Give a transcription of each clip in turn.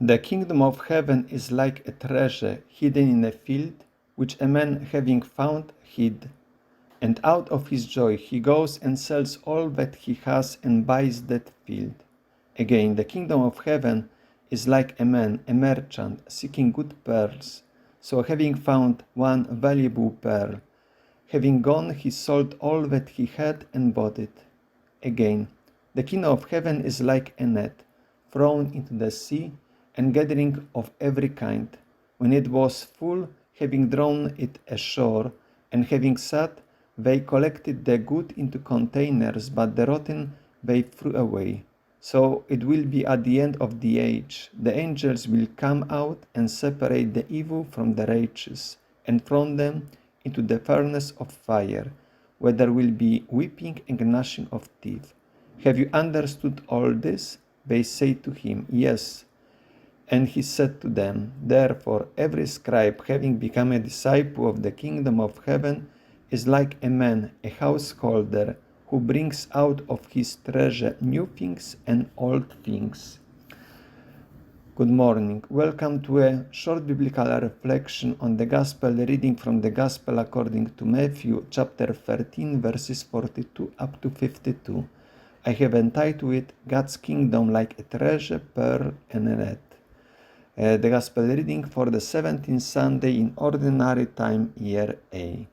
The kingdom of heaven is like a treasure hidden in a field, which a man having found hid. And out of his joy he goes and sells all that he has and buys that field. Again, the kingdom of heaven is like a man, a merchant, seeking good pearls. So having found one valuable pearl, having gone, he sold all that he had and bought it. Again, the kingdom of heaven is like a net, thrown into the sea, and gathering of every kind. When it was full, having drawn it ashore, and having sat, they collected the good into containers, but the rotten they threw away. So it will be at the end of the age. The angels will come out and separate the evil from the righteous, and throw them into the furnace of fire, where there will be weeping and gnashing of teeth. Have you understood all this? They say to him, Yes. And he said to them, Therefore every scribe, having become a disciple of the kingdom of heaven, is like a man, a householder, who brings out of his treasure new things and old things. Good morning. Welcome to a short biblical reflection on the Gospel reading from the Gospel according to Matthew, chapter 13, verses 42 up to 52. I have entitled it God's Kingdom like a treasure, pearl, and a net. The Gospel reading for the 17th Sunday in Ordinary Time, Year A.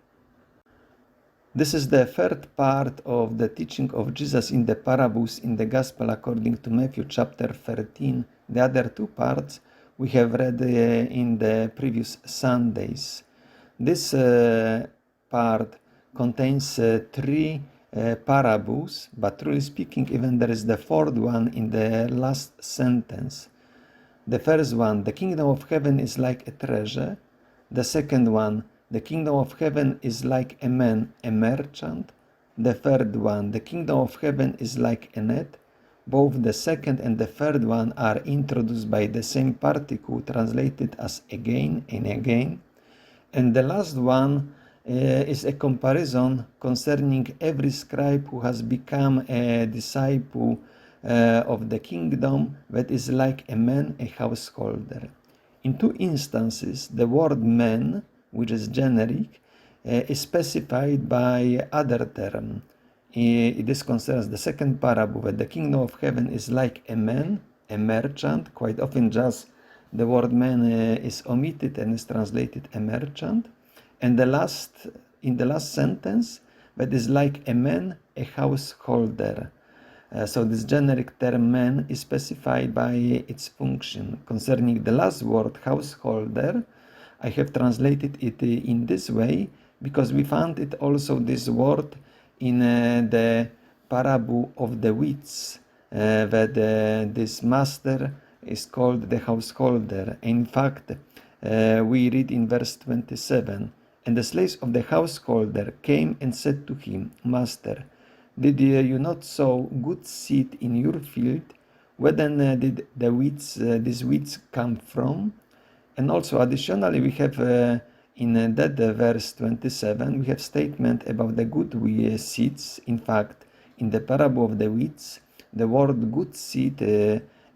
This is the third part of the teaching of Jesus in the parables in the Gospel according to Matthew chapter 13. The other two parts we have read in the previous Sundays. This part contains three parables, but truly speaking, even there is the fourth one in the last sentence. The first one, the kingdom of heaven is like a treasure. The second one, the kingdom of heaven is like a man, a merchant. The third one, the kingdom of heaven is like a net. Both the second and the third one are introduced by the same particle translated as again and again. And the last one is a comparison concerning every scribe who has become a disciple of the kingdom that is like a man, a householder. In two instances, the word man, which is generic, is specified by other term. This concerns the second parable, that the kingdom of heaven is like a man, a merchant. Quite often just the word man is omitted and is translated a merchant. And in the last sentence, that is like a man, a householder. So this generic term man is specified by its function. Concerning the last word, householder, I have translated it in this way because we found it also this word in the parable of the weeds, that this master is called the householder. In fact, we read in verse 27, And the slaves of the householder came and said to him, Master, did you not sow good seed in your field? Where then did these weeds come from? And also additionally, we have in that verse 27, we have statement about the good seeds. In fact, in the parable of the weeds, the word good seed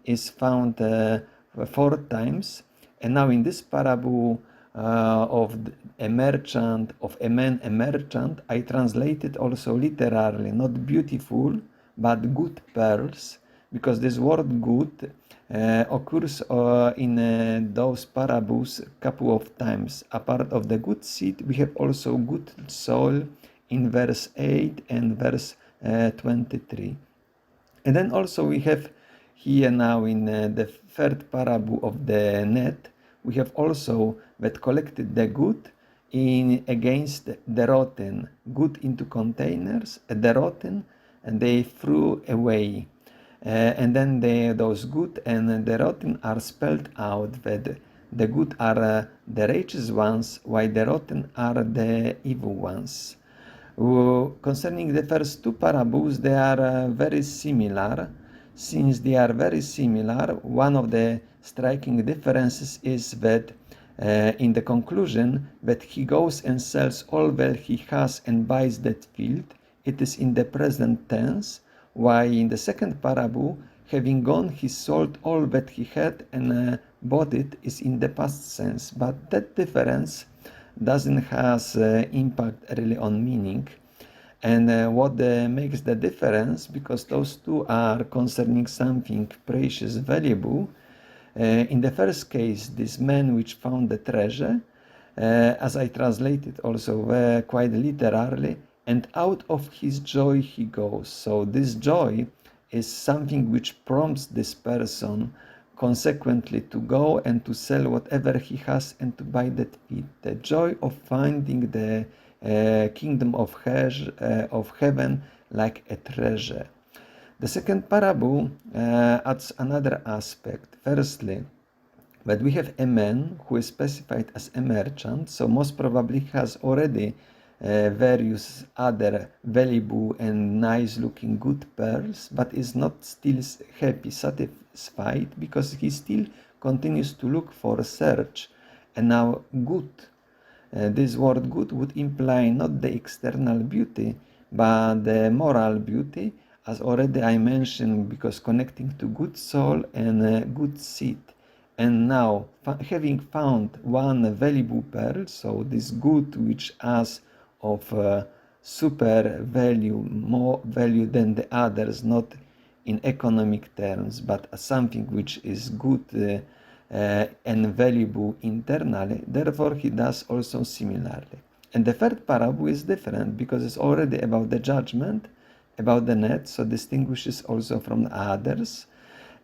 is found 4 times. And now in this parable of a merchant, of a man, a merchant, I translated also literally, not beautiful, but good pearls, because this word good occurs in those parables a couple of times. Apart of the good seed, we have also good soil in verse 8 and verse 23. And then also we have here now in the third parable of the net, we have also that collected the good against the rotten, good into containers, the rotten, and they threw away. And then those good and the rotten are spelled out, that the good are the righteous ones, while the rotten are the evil ones. Concerning the first two parables, they are very similar. Since they are very similar, one of the striking differences is that in the conclusion, that he goes and sells all that he has and buys that field. It is in the present tense, while in the second parable, Having gone, he sold all that he had and bought it is in the past sense, but that difference doesn't has impact really on meaning. And what makes the difference, because those two are concerning something precious, valuable. In the first case, this man which found the treasure, as I translated also quite literally, and out of his joy he goes. So this joy is something which prompts this person consequently to go and to sell whatever he has and to buy that pit. The joy of finding the kingdom of heaven like a treasure. The second parable adds another aspect. Firstly, but we have a man who is specified as a merchant, so most probably has already various other valuable and nice looking good pearls, but is not still happy, satisfied, because he still continues to look for search. And now good. This word good would imply not the external beauty, but the moral beauty, as already I mentioned, because connecting to good soul and good seed. And now, having found one valuable pearl, so this good which has of super value, more value than the others, not in economic terms, but as something which is good and valuable internally, therefore he does also similarly. And the third parable is different because it's already about the judgment, about the net, so distinguishes also from the others.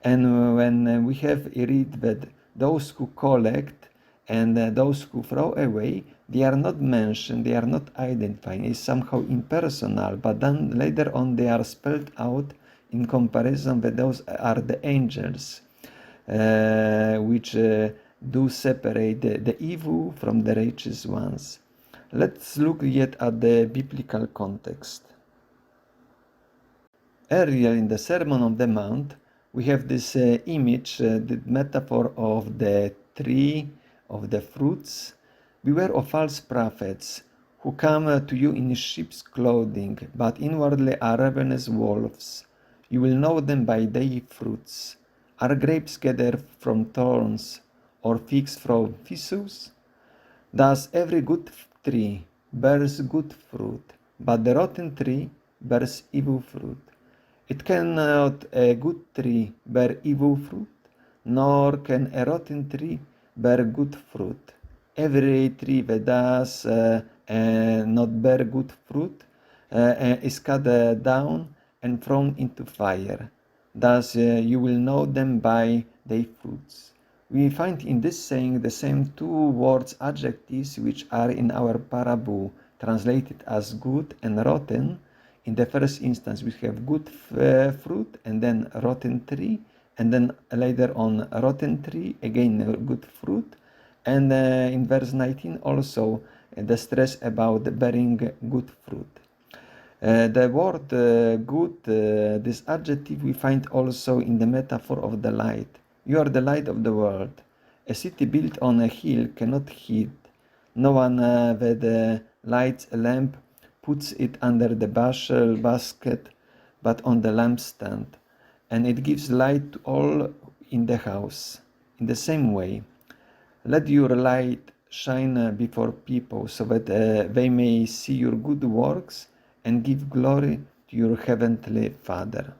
And when we have read that those who collect and those who throw away, they are not mentioned, they are not identified, it's somehow impersonal, but then later on they are spelled out in comparison that those are the angels, which do separate the evil from the righteous ones. Let's look yet at the biblical context. Earlier in the Sermon on the Mount, we have this image, the metaphor of the tree, of the fruits. Beware of false prophets who come to you in sheep's clothing, but inwardly are ravenous wolves. You will know them by their fruits. Are grapes gathered from thorns, or figs from thistles? Thus every good tree bears good fruit, but the rotten tree bears evil fruit. It cannot a good tree bear evil fruit, nor can a rotten tree bear good fruit. Every tree that does not bear good fruit is cut down and thrown into fire. Thus you will know them by their fruits. We find in this saying the same two words, adjectives, which are in our parable translated as good and rotten. In the first instance, we have good fruit and then rotten tree, and then later on rotten tree, again good fruit. And in verse 19 also the stress about bearing good fruit. The word good, this adjective we find also in the metaphor of the light. You are the light of the world. A city built on a hill cannot hid. No one that lights a lamp puts it under the bushel basket, but on the lampstand, and it gives light to all in the house. In the same way, let your light shine before people, so that they may see your good works and give glory to your heavenly Father.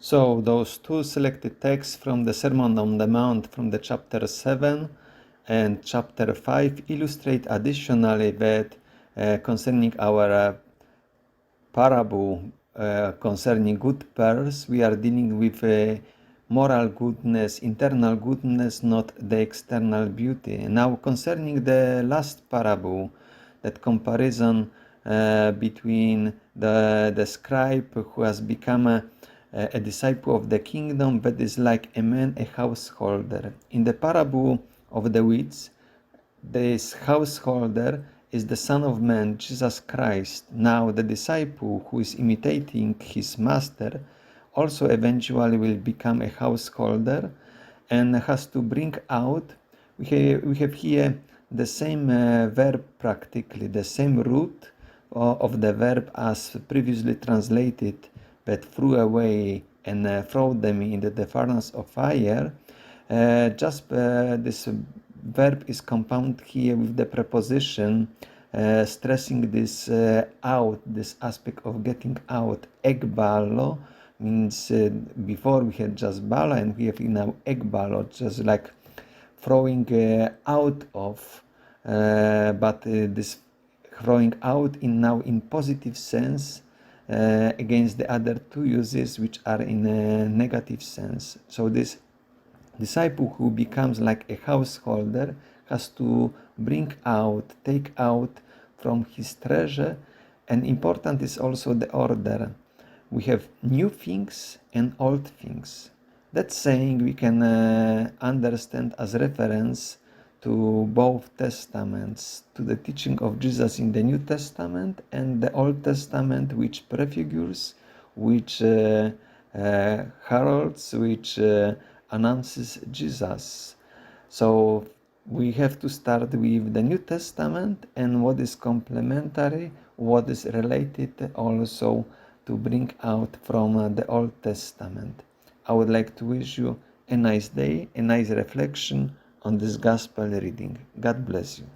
So those two selected texts from the Sermon on the Mount from the chapter 7 and chapter 5 illustrate additionally that concerning our parable concerning good pearls, we are dealing with moral goodness, internal goodness, not the external beauty. Now concerning the last parable, that comparison between the scribe who has become a disciple of the kingdom, that is like a man, a householder. In the parable of the weeds, this householder is the Son of Man, Jesus Christ. Now the disciple who is imitating his master also eventually will become a householder and has to bring out, we have here the same verb practically, the same root of the verb as previously translated that threw away and throw them into the furnace of fire, this verb is compounded here with the preposition stressing this out, this aspect of getting out. Ekbalo means before we had just bala and we have now ekbalo, just like throwing out of, but this throwing out now in positive sense against the other two uses which are in a negative sense. So this disciple who becomes like a householder has to bring out, take out from his treasure, and important is also the order. We have new things and old things. That saying we can understand as reference to both testaments, to the teaching of Jesus in the New Testament and the Old Testament, which prefigures, which heralds, which announces Jesus. So we have to start with the New Testament and what is complementary, what is related also to bring out from the Old Testament. I would like to wish you a nice day, a nice reflection on this gospel reading. God bless you.